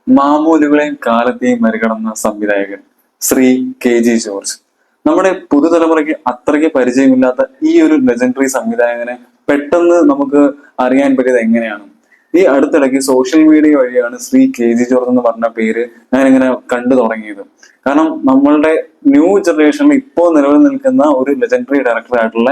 മാമൂലുകളെയും കാലത്തെയും മറികടന്ന സംവിധായകൻ Shri K G George. നമ്മുടെ പുതുതലമുറയ്ക്ക് അത്രയ്ക്ക് പരിചയമില്ലാത്ത ഈ ഒരു ലെജൻഡറി സംവിധായകനെ പെട്ടെന്ന് നമുക്ക് അറിയാൻ പറ്റിയത് എങ്ങനെയാണ്? ഈ അടുത്തിടയ്ക്ക് സോഷ്യൽ മീഡിയ വഴിയാണ് ശ്രീ കെ ജി ജോർജ് എന്ന് പറഞ്ഞ പേര് ഞാൻ ഇങ്ങനെ കണ്ടു തുടങ്ങിയത്. കാരണം നമ്മളുടെ ന്യൂ ജനറേഷനിൽ ഇപ്പോൾ നിലവിൽ നിൽക്കുന്ന ഒരു ലെജൻഡറി ഡയറക്ടർ ആയിട്ടുള്ള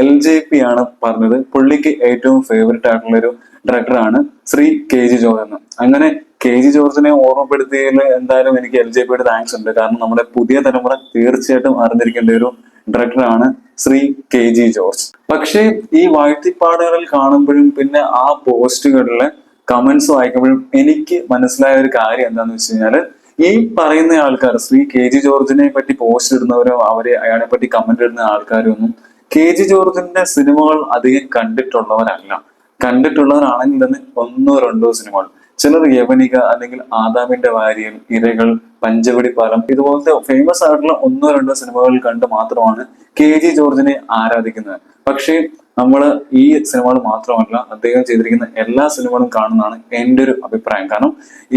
LJP ആണ് പറഞ്ഞത് പുള്ളിക്ക് ഏറ്റവും ഫേവററ്റ് ആയിട്ടുള്ള ഒരു ഡയറക്ടറാണ് ശ്രീ കെ ജി ജോർജ് എന്ന്. അങ്ങനെ കെ ജി ജോർജിനെ ഓർമ്മപ്പെടുത്തിയതിൽ എന്തായാലും എനിക്ക് LJPയുടെ താങ്ക്സ് ഉണ്ട്. കാരണം നമ്മുടെ പുതിയ തലമുറ തീർച്ചയായിട്ടും അറിഞ്ഞിരിക്കേണ്ട ഒരു ഡയറക്ടറാണ് ശ്രീ കെ ജി ജോർജ്. പക്ഷേ ഈ വാഴ്ത്തിപ്പാടുകളിൽ കാണുമ്പോഴും പിന്നെ ആ പോസ്റ്റുകളിലെ കമന്റ്സ് വായിക്കുമ്പോഴും എനിക്ക് മനസ്സിലായ ഒരു കാര്യം എന്താന്ന് വെച്ച് കഴിഞ്ഞാല്, ഈ പറയുന്ന ആൾക്കാർ ശ്രീ കെ ജി ജോർജിനെ പറ്റി പോസ്റ്റ് ഇടുന്നവരോ അയാളെ പറ്റി കമന്റ് ഇടുന്ന ആൾക്കാരും ഒന്നും കെ ജി ജോർജിന്റെ സിനിമകൾ അധികം കണ്ടിട്ടുള്ളവരല്ല. കണ്ടിട്ടുള്ളവരാണെങ്കിൽ തന്നെ ഒന്നോ രണ്ടോ സിനിമകൾ. ചിലർ യവനിക, അല്ലെങ്കിൽ ആദാമിന്റെ വാരിയൽ, ഇരകൾ, പഞ്ചവടിപ്പാലം ഇതുപോലത്തെ ഫേമസ് ആയിട്ടുള്ള ഒന്നോ രണ്ടോ സിനിമകൾ കണ്ട് മാത്രമാണ് കെ ജി ജോർജിനെ ആരാധിക്കുന്നത്. പക്ഷേ നമ്മൾ ഈ സിനിമകൾ മാത്രമല്ല, അദ്ദേഹം ചെയ്തിരിക്കുന്ന എല്ലാ സിനിമകളും കാണുന്നതാണ് എൻ്റെ ഒരു അഭിപ്രായം. കാരണം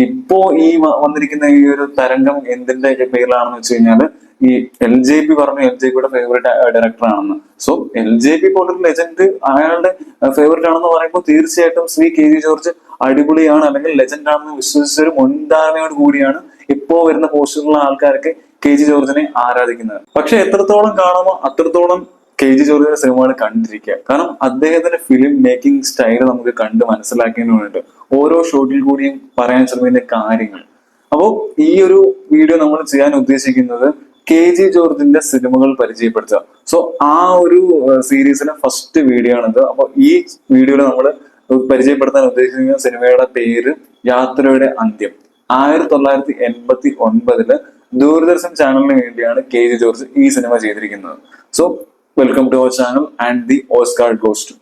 ഇപ്പോ ഈ വന്നിരിക്കുന്ന ഈ ഒരു തരംഗം എന്തിന്റെ പേരിലാണെന്ന് വെച്ച് കഴിഞ്ഞാൽ, ഈ LJP പറഞ്ഞു LJPയുടെ ഫേവറേറ്റ് ഡയറക്ടർ ആണെന്ന്. സോ LJP പോലൊരു ലെജൻഡ് അയാളുടെ ഫേവറേറ്റ് ആണെന്ന് പറയുമ്പോൾ തീർച്ചയായിട്ടും ശ്രീ കെ ജി ജോർജ് അടിപൊളിയാണ് അല്ലെങ്കിൽ ലെജൻഡ് ആണെന്ന് വിശ്വസിച്ചൊരു മുൻധാരണയോട് കൂടിയാണ് ഇപ്പോ വരുന്ന പോസ്റ്റുള്ള ആൾക്കാർക്ക് കെ ജി ജോർജിനെ ആരാധിക്കുന്നത്. പക്ഷെ എത്രത്തോളം കാണുമോ അത്രത്തോളം കെ ജി ജോർജിന്റെ സിനിമകൾ കണ്ടിരിക്കുക. കാരണം അദ്ദേഹത്തിന്റെ ഫിലിം മേക്കിംഗ് സ്റ്റൈൽ നമുക്ക് കണ്ട് മനസ്സിലാക്കേണ്ടതുണ്ട്. ഓരോ ഷോട്ടിൽ കൂടിയും പറയാൻ ശ്രമിക്കുന്ന കാര്യങ്ങൾ. അപ്പോൾ ഈ ഒരു വീഡിയോ നമ്മൾ ചെയ്യാൻ ഉദ്ദേശിക്കുന്നത് കെ ജി ജോർജിന്റെ സിനിമകൾ പരിചയപ്പെടുത്തുക. സോ ആ ഒരു സീരീസിലെ ഫസ്റ്റ് വീഡിയോ ആണിത്. അപ്പൊ ഈ വീഡിയോയിൽ നമ്മൾ പരിചയപ്പെടുത്താൻ ഉദ്ദേശിക്കുന്ന സിനിമയുടെ പേര് യാത്രയുടെ അന്ത്യം. 1989 ദൂരദർശൻ ചാനലിന് വേണ്ടിയാണ് കെ ജി ജോർജ് ഈ സിനിമ ചെയ്തിരിക്കുന്നത്. So welcome to our channel and the Oscar goes to.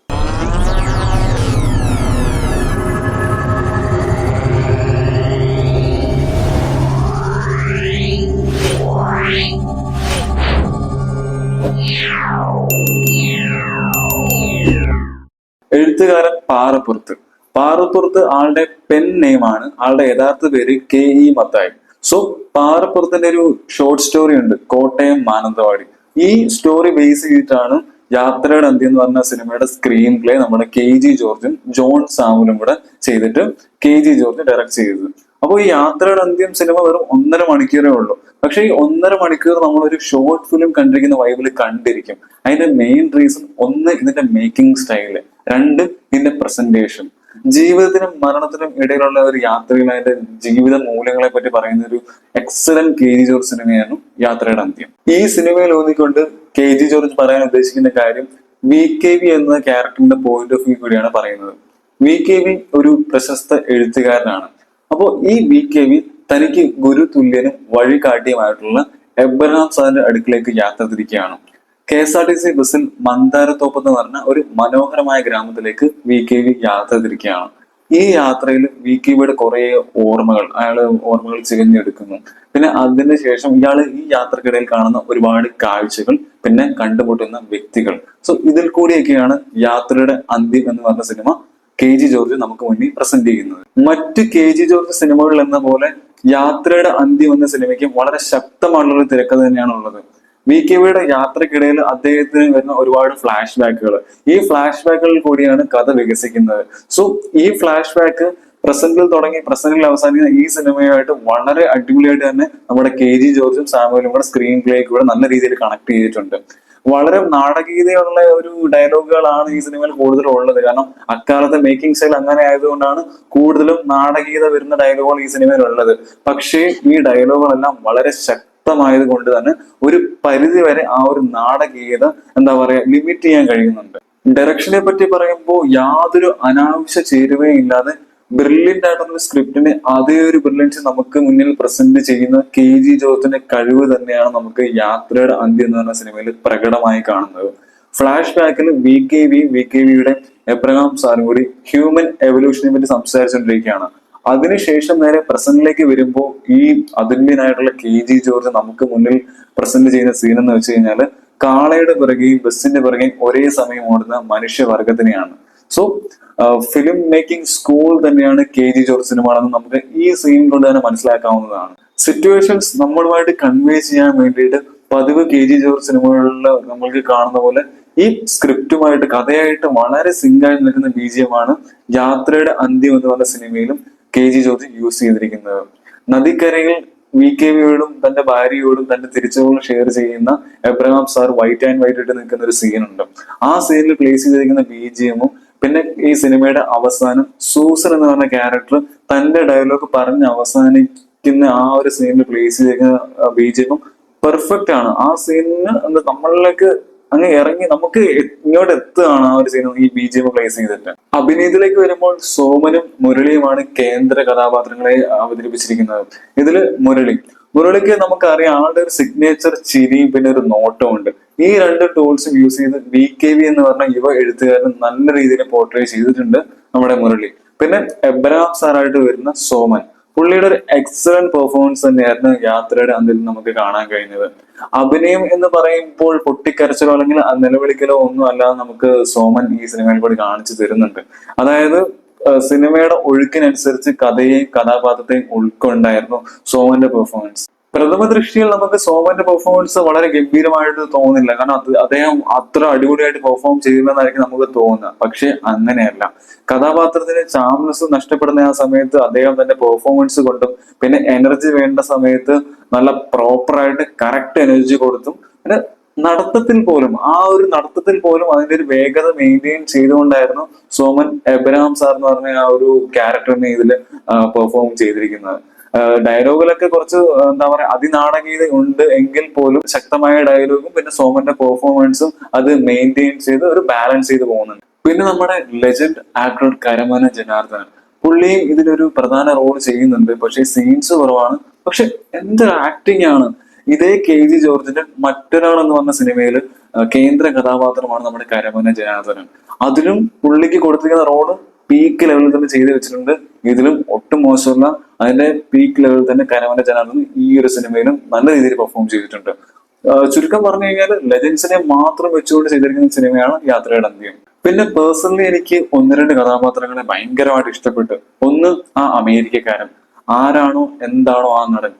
എഴുത്തുകാരൻ പാറപ്പുറത്ത്. പാറപ്പുറത്ത് ആളുടെ പെൻ നെയിമാണ്. ആളുടെ യഥാർത്ഥ പേര് KE മത്തായി. സോ പാറപ്പുറത്തിന്റെ ഒരു ഷോർട്ട് സ്റ്റോറി ഉണ്ട്, കോട്ടയം മാനന്തവാടി. ഈ സ്റ്റോറി ബേസ് ചെയ്തിട്ടാണ് യാത്രയുടെ അന്ത്യം എന്ന് പറഞ്ഞ സിനിമയുടെ സ്ക്രീൻ പ്ലേ നമ്മുടെ കെ ജി ജോർജും ജോൺ സാമുലും കൂടെ ചെയ്തിട്ട് കെ ജി ജോർജ് ഡയറക്ട് ചെയ്തത്. അപ്പോൾ ഈ യാത്രയുടെ അന്ത്യം സിനിമ വെറും 1.5 മണിക്കൂറേ ഉള്ളൂ. പക്ഷെ ഈ 1.5 മണിക്കൂർ നമ്മളൊരു ഷോർട്ട് ഫിലിം കണ്ടിരിക്കുന്ന വൈബില് കണ്ടിരിക്കും. അതിന്റെ മെയിൻ റീസൺ ഒന്ന് ഇതിന്റെ മേക്കിംഗ് സ്റ്റൈല്, രണ്ട് ഇതിന്റെ പ്രസന്റേഷൻ. ജീവിതത്തിനും മരണത്തിനും ഇടയിലുള്ള ഒരു യാത്രയിൽ അതിന്റെ ജീവിത മൂല്യങ്ങളെ പറ്റി പറയുന്ന ഒരു എക്സലന്റ് കെ ജി ജോർജ് സിനിമയാണ് യാത്രയുടെ അന്ത്യം. ഈ സിനിമയിൽ ഊന്നിക്കൊണ്ട് കെ ജി ജോർജ് പറയാൻ ഉദ്ദേശിക്കുന്ന കാര്യം VKB എന്ന ക്യാരക്ടറിന്റെ പോയിന്റ് ഓഫ് വ്യൂ കൂടിയാണ് പറയുന്നത്. VKB ഒരു പ്രശസ്ത എഴുത്തുകാരനാണ്. അപ്പോൾ ഈ VKB തനിക്ക് ഗുരു തുല്യനും വഴികാട്ടിയുമായിട്ടുള്ള എബ്രഹാം സാറിന്റെ അടുക്കിലേക്ക് യാത്ര തിരിക്കുകയാണ്. KSRTC ബസ്സിൽ മന്ദാരത്തോപ്പ് എന്ന് പറഞ്ഞ ഒരു മനോഹരമായ ഗ്രാമത്തിലേക്ക് VKB യാത്ര തിരിക്കുകയാണ്. ഈ യാത്രയിൽ VKBയുടെ കുറെ ഓർമ്മകൾ ചികഞ്ഞെടുക്കുന്നു. പിന്നെ അതിന് ശേഷം ഇയാള് ഈ യാത്രക്കിടയിൽ കാണുന്ന ഒരുപാട് കാഴ്ചകൾ, പിന്നെ കണ്ടുമുട്ടുന്ന വ്യക്തികൾ. സോ ഇതിൽ കൂടിയൊക്കെയാണ് യാത്രയുടെ അന്ത്യം എന്ന് പറഞ്ഞ സിനിമ കെ ജി ജോർജ് നമുക്ക് മുന്നിൽ പ്രസന്റ് ചെയ്യുന്നത്. മറ്റ് കെ ജി ജോർജ് സിനിമകൾ എന്ന പോലെ യാത്രയുടെ അന്ത്യം എന്ന സിനിമയ്ക്ക് വളരെ ശക്തമായിട്ടുള്ള തിരക്കഥ തന്നെയാണ് ഉള്ളത്. VKBയുടെ യാത്രക്കിടയിൽ അദ്ദേഹത്തിന് വരുന്ന ഒരുപാട് ഫ്ലാഷ് ബാക്കുകൾ, ഈ ഫ്ലാഷ് ബാക്കുകളിൽ കൂടിയാണ് കഥ വികസിക്കുന്നത്. സോ ഈ ഫ്ലാഷ് ബാക്ക് പ്രസന്റിൽ തുടങ്ങി പ്രസന്റിൽ അവസാനിക്കുന്ന ഈ സിനിമയുമായിട്ട് വളരെ അടിപൊളിയായിട്ട് തന്നെ നമ്മുടെ കെ ജി ജോർജും സാമുവലും കൂടെ സ്ക്രീൻ പ്ലേക്ക് കൂടെ നല്ല രീതിയിൽ കണക്ട് ചെയ്തിട്ടുണ്ട്. വളരെ നാടകീയതയുള്ള ഒരു ഡയലോഗുകളാണ് ഈ സിനിമയിൽ കൂടുതലും ഉള്ളത്. കാരണം അക്കാലത്തെ മേക്കിംഗ് സ്റ്റൈൽ അങ്ങനെ ആയതുകൊണ്ടാണ് കൂടുതലും നാടകീയത വരുന്ന ഡയലോഗുകൾ ഈ സിനിമയിൽ ഉള്ളത്. പക്ഷേ ഈ ഡയലോഗുകളെല്ലാം വളരെ ശക്തമായത് കൊണ്ട് തന്നെ ഒരു പരിധി വരെ ആ ഒരു നാടകീയത ലിമിറ്റ് ചെയ്യാൻ കഴിയുന്നുണ്ട്. ഡയറക്ഷനെ പറ്റി പറയുമ്പോൾ യാതൊരു അനാവശ്യ ചേരുവയും ഇല്ലാതെ ബ്രില്യന്റ് ആയിട്ടുള്ള സ്ക്രിപ്റ്റിന് അതേ ഒരു ബ്രില്യൻസ് നമുക്ക് മുന്നിൽ പ്രസന്റ് ചെയ്യുന്ന കെ ജി ജോർജിന്റെ കഴിവ് തന്നെയാണ് നമുക്ക് യാത്രയുടെ അന്ത്യം എന്ന് പറഞ്ഞ സിനിമയിൽ പ്രകടമായി കാണുന്നത്. ഫ്ലാഷ് ബാക്കിൽ VKBയുടെ എബ്രഹാം സാറും കൂടി ഹ്യൂമൻ എവല്യൂഷനെ പറ്റി സംസാരിച്ചുകൊണ്ടിരിക്കുകയാണ്. അതിനുശേഷം നേരെ പ്രസന്റിലേക്ക് വരുമ്പോൾ ഈ അതുല്യനായിട്ടുള്ള കെ ജി ജോർജ് നമുക്ക് മുന്നിൽ പ്രസന്റ് ചെയ്യുന്ന സീൻ എന്ന് വെച്ച് കഴിഞ്ഞാൽ, കാളയുടെ പിറകെയും ബസ്സിന്റെ പിറകെയും ഒരേ സമയം ഓടുന്ന മനുഷ്യവർഗത്തിനെയാണ്. സോ ഫിലിം മേക്കിംഗ് സ്കൂൾ തന്നെയാണ് KG ജോർജ് സിനിമകളെന്ന് നമുക്ക് ഈ സീൻ കൊണ്ട് തന്നെ മനസ്സിലാക്കാവുന്നതാണ്. സിറ്റുവേഷൻസ് നമ്മളുമായിട്ട് കൺവേ ചെയ്യാൻ വേണ്ടിയിട്ട് പതിവ് KG ജോർജ് സിനിമകളിൽ നമ്മൾക്ക് കാണുന്ന പോലെ ഈ സ്ക്രിപ്റ്റുമായിട്ട് കഥയായിട്ട് വളരെ സിങ്കായി നിൽക്കുന്ന BGM ആണ് യാത്രയുടെ അന്ത്യം എന്ന് പറഞ്ഞ സിനിമയിലും KG ജോർജ് യൂസ് ചെയ്തിരിക്കുന്നത്. നദിക്കരയിൽ VKവിയോടും തന്റെ ഭാര്യയോടും തന്റെ തിരിച്ചുപോലും ഷെയർ ചെയ്യുന്ന Abraham sir white and white ഇട്ട് നിൽക്കുന്ന ഒരു സീനുണ്ട്. ആ സീനിൽ പ്ലേസ് ചെയ്തിരിക്കുന്ന BGMഉം പിന്നെ ഈ സിനിമയുടെ അവസാനം സൂസൻ എന്ന് പറഞ്ഞ ക്യാരക്ടർ തന്റെ ഡയലോഗ് പറഞ്ഞ് അവസാനിക്കുന്ന ആ ഒരു സീനിൽ പ്ലേസ് ചെയ്തിരിക്കുന്ന BGMഉം പെർഫെക്റ്റ് ആണ്. ആ സീനിന് നമ്മളിലേക്ക് അങ്ങ് ഇറങ്ങി നമുക്ക് ഇങ്ങോട്ട് എത്തുകയാണ് ആ ഒരു സീൻ ഈ BGM പ്ലേസ് ചെയ്തിട്ട്. അഭിനയത്തിലേക്ക് വരുമ്പോൾ സോമനും മുരളിയുമാണ് കേന്ദ്ര കഥാപാത്രങ്ങളെ അവതരിപ്പിച്ചിരിക്കുന്നത്. ഇതില് മുരളിക്ക് നമുക്കറിയാം ആളുടെ ഒരു സിഗ്നേച്ചർ ചിരിയും പിന്നെ ഒരു നോട്ടവും ഉണ്ട്. ഈ രണ്ട് ടൂൾസും യൂസ് ചെയ്ത് VKV എന്ന് പറഞ്ഞ യുവ എഴുത്തുകാരൻ നല്ല രീതിയിൽ പോർട്രേ ചെയ്തിട്ടുണ്ട് നമ്മുടെ മുരളി. പിന്നെ എബ്രഹാം സാറായിട്ട് വരുന്ന സോമൻ, പുള്ളിയുടെ ഒരു എക്സലന്റ് പെർഫോമൻസ് തന്നെയായിരുന്നു യാത്രയുടെ അന്ത്യത്തിൽ നമുക്ക് കാണാൻ കഴിഞ്ഞത്. അഭിനയം എന്ന് പറയുമ്പോൾ പൊട്ടിക്കരച്ചിലോ അല്ലെങ്കിൽ നിലവിളിക്കലോ ഒന്നും അല്ലാതെ നമുക്ക് സോമൻ ഈ സിനിമയിൽ കൂടി കാണിച്ചു തരുന്നുണ്ട്. അതായത് സിനിമയുടെ ഒഴുക്കിനനുസരിച്ച് കഥയെയും കഥാപാത്രത്തെയും ഉൾക്കൊണ്ടായിരുന്നു സോമന്റെ പെർഫോമൻസ്. പ്രഥമ ദൃഷ്ടിയിൽ നമുക്ക് സോമന്റെ പെർഫോമൻസ് വളരെ ഗംഭീരമായിട്ട് തോന്നില്ല, കാരണം അദ്ദേഹം അത്ര അടിപൊളിയായിട്ട് പെർഫോം ചെയ്യുമെന്നായിരിക്കും നമുക്ക് തോന്നുക. പക്ഷെ അങ്ങനെയല്ല. കഥാപാത്രത്തിന് ചാംനെസ് നഷ്ടപ്പെടുന്ന ആ സമയത്ത് അദ്ദേഹം തന്റെ പെർഫോമൻസ് കൊണ്ടും പിന്നെ എനർജി വേണ്ട സമയത്ത് നല്ല പ്രോപ്പറായിട്ട് കറക്റ്റ് എനർജി കൊടുത്തും പിന്നെ നടത്തത്തിൽ പോലും അതിന്റെ ഒരു വേഗത മെയിൻറ്റെയിൻ ചെയ്തുകൊണ്ടായിരുന്നു സോമൻ എബ്രഹാം സാർ എന്ന് പറഞ്ഞ ആ ഒരു ക്യാരക്ടറിനെ ഇതിൽ പെർഫോം ചെയ്തിരിക്കുന്നത്. ഡയലോഗിലൊക്കെ കുറച്ച് എന്താ പറയാ അതിനാടകീയത ഉണ്ട് എങ്കിൽ പോലും ശക്തമായ ഡയലോഗും പിന്നെ സോമന്റെ പെർഫോമൻസും അത് മെയിൻറ്റെയിൻ ചെയ്ത് ഒരു ബാലൻസ് ചെയ്ത് പോകുന്നുണ്ട്. പിന്നെ നമ്മുടെ ലെജൻഡ് ആക്ടർ കരമന ജനാർദ്ദനൻ, പുള്ളിയും ഇതിലൊരു പ്രധാന റോൾ ചെയ്യുന്നുണ്ട്. പക്ഷെ സീൻസ് കുറവാണ്. പക്ഷെ എന്തൊരു ആക്ടിങ് ആണ്. ഇതേ KG ജോർജിന്റെ മറ്റൊരാൾ എന്ന് പറഞ്ഞ സിനിമയിൽ കേന്ദ്ര കഥാപാത്രമാണ് നമ്മുടെ കരമന ജനാർദ്ദനൻ. അതിലും പുള്ളിക്ക് കൊടുത്തിരിക്കുന്ന റോള് പീക്ക് ലെവലിൽ തന്നെ ചെയ്തു വെച്ചിട്ടുണ്ട്. ഇതിലും ഒട്ടും മോശമല്ല. അതിന്റെ പീക്ക് ലെവലിൽ തന്നെ കരമന ജനാർദ്ദനൻ ഈ ഒരു സിനിമയിലും നല്ല രീതിയിൽ പെർഫോം ചെയ്തിട്ടുണ്ട്. ചുരുക്കം പറഞ്ഞു കഴിഞ്ഞാൽ ലെജൻസിനെ മാത്രം വെച്ചുകൊണ്ട് ചെയ്തിരിക്കുന്ന സിനിമയാണ് യാത്രയുടെ അന്ത്യം. പിന്നെ പേഴ്സണലി എനിക്ക് ഒന്ന് രണ്ട് കഥാപാത്രങ്ങളെ ഭയങ്കരമായിട്ട് ഇഷ്ടപ്പെട്ടു. ഒന്ന് ആ അമേരിക്കക്കാരൻ, ആരാണോ എന്താണോ ആ നടൻ,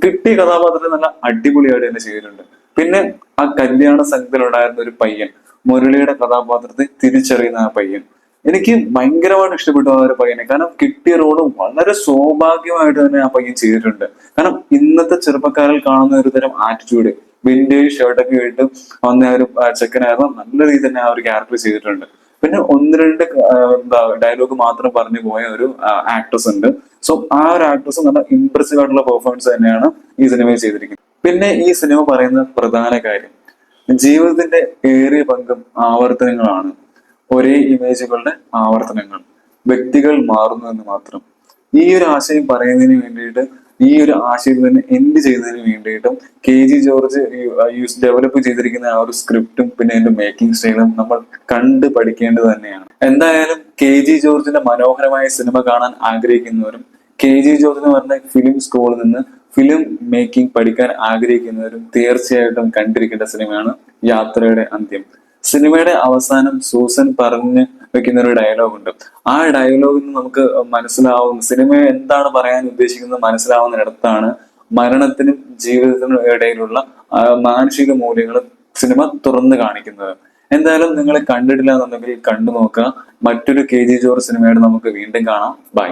കിട്ടിയ കഥാപാത്രത്തെ നല്ല അടിപൊളിയായിട്ട് തന്നെ ചെയ്തിട്ടുണ്ട്. പിന്നെ ആ കല്യാണ സംഘത്തിലുണ്ടായിരുന്ന ഒരു പയ്യൻ, മുരളിയുടെ കഥാപാത്രത്തെ തിരിച്ചറിയുന്ന ആ പയ്യൻ, എനിക്ക് ഭയങ്കരമായിട്ട് ഇഷ്ടപ്പെട്ടു ആ ഒരു പയ്യനെ. കാരണം കിട്ടിയ റോള് വളരെ സൗഭാഗ്യമായിട്ട് തന്നെ ആ പയ്യൻ ചെയ്തിട്ടുണ്ട്. കാരണം ഇന്നത്തെ ചെറുപ്പക്കാരിൽ കാണുന്ന ഒരു തരം ആറ്റിറ്റ്യൂഡ്, വിന്റേജ് ഷർട്ടൊക്കെ ഇട്ട് വന്ന ഒരു ചെക്കനായിരുന്നു. നല്ല രീതിയിൽ തന്നെ ആ ഒരു ക്യാരക്ടർ ചെയ്തിട്ടുണ്ട്. പിന്നെ ഒന്ന് രണ്ട് ഡയലോഗ് മാത്രം പറഞ്ഞു പോയ ഒരു ആക്ട്രസ് ഉണ്ട്. സോ ആ ഒരു ആക്ട്രസ് നല്ല ഇംപ്രസീവ് ആയിട്ടുള്ള പെർഫോമൻസ് തന്നെയാണ് ഈ സിനിമയിൽ ചെയ്തിരിക്കുന്നത്. പിന്നെ ഈ സിനിമ പറയുന്ന പ്രധാന കാര്യം, ജീവിതത്തിന്റെ ഏറിയ പങ്കും ആവർത്തനങ്ങളാണ്. ഒരേ ഇമേജുകളുടെ ആവർത്തനങ്ങൾ. വ്യക്തികൾ മാറുന്നു എന്ന് മാത്രം. ഈ ഒരു ആശയം പറയുന്നതിന് വേണ്ടിയിട്ട്, ഈ ഒരു ആശയം തന്നെ എൻഡ് ചെയ്യുന്നതിന് വേണ്ടിയിട്ടും KG ജോർജ് ഡെവലപ്പ് ചെയ്തിരിക്കുന്ന ആ ഒരു സ്ക്രിപ്റ്റും പിന്നെ അതിന്റെ മേക്കിംഗ് സ്റ്റൈലും നമ്മൾ കണ്ട് പഠിക്കേണ്ടത് തന്നെയാണ്. എന്തായാലും KG ജോർജിന്റെ മനോഹരമായ സിനിമ കാണാൻ ആഗ്രഹിക്കുന്നവരും KG ജോർജ് എന്ന് പറഞ്ഞ ഫിലിം സ്കൂളിൽ നിന്ന് ഫിലിം മേക്കിംഗ് പഠിക്കാൻ ആഗ്രഹിക്കുന്നവരും തീർച്ചയായിട്ടും കണ്ടിരിക്കേണ്ട സിനിമയാണ് യാത്രയുടെ അന്ത്യം. സിനിമയുടെ അവസാനം സൂസൻ പറഞ്ഞു വെക്കുന്ന ഒരു ഡയലോഗ് ഉണ്ട്. ആ ഡയലോഗിൽ നിന്ന് നമുക്ക് മനസ്സിലാവുന്ന, സിനിമ എന്താണ് പറയാൻ ഉദ്ദേശിക്കുന്നത് മനസ്സിലാവുന്നിടത്താണ് മരണത്തിനും ജീവിതത്തിനും ഇടയിലുള്ള മാനുഷിക മൂല്യങ്ങൾ സിനിമ തുറന്നു കാണിക്കുന്നത്. എന്തായാലും നിങ്ങൾ കണ്ടിട്ടില്ല എന്നുണ്ടെങ്കിൽ കണ്ടു നോക്കുക. മറ്റൊരു KG ജോർജ് സിനിമയോട് നമുക്ക് വീണ്ടും കാണാം. ബൈ.